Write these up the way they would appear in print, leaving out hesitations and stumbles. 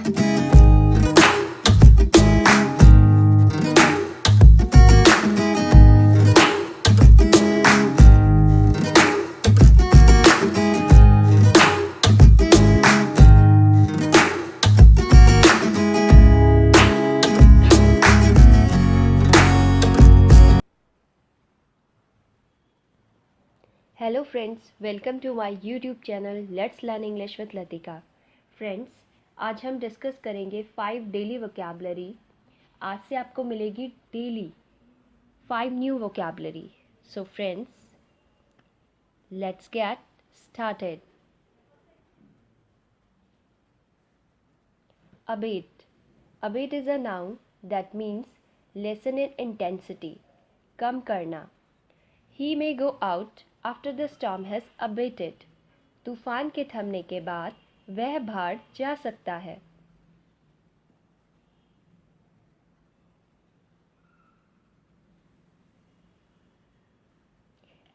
Hello friends, welcome to my YouTube channel let's learn English with Latika. Friends, आज हम discuss करेंगे 5 daily vocabulary. आज से आपको मिलेगी daily 5 new vocabulary. So friends, let's get started. Abate. Abate is a noun that means lessen in intensity, कम करना। He may go out after the storm has abated. तूफान के थमने के बाद वह बाहर जा सकता है।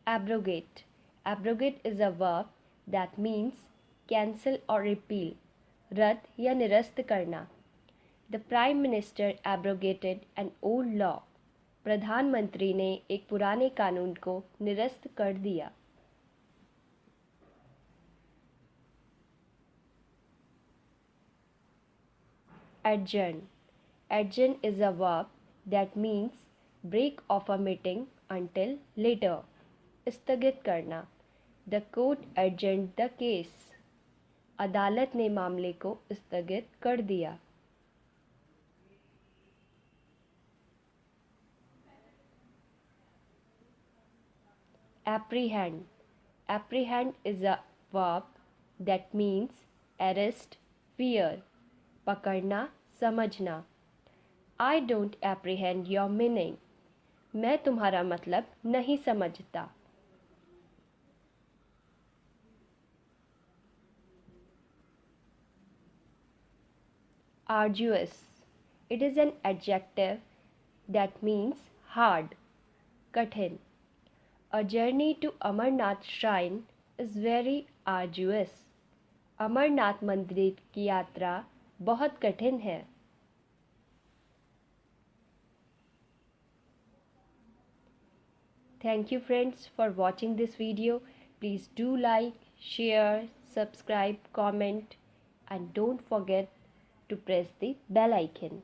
Abrogate. Abrogate is a verb that means cancel or repeal, रद्द या निरस्त करना। The Prime Minister abrogated an old law. प्रधानमंत्री ने एक पुराने कानून को निरस्त कर दिया। Adjourn. Adjourn is a verb that means break off a meeting until later. स्थगित करना। The court adjourned the case. अदालत ने मामले को स्थगित कर दिया। Apprehend. Apprehend is a verb that means arrest, fear. पकड़ना, समझना। I don't apprehend your meaning. मैं तुम्हारा मतलब नहीं समझता। Arduous. It is an adjective that means hard, कठिन। A journey to Amarnath shrine is very arduous. Amarnath मंदिर की यात्रा बहुत कठिन है। Thank you friends for watching this video. Please do like, share, subscribe, comment and don't forget to press the bell icon.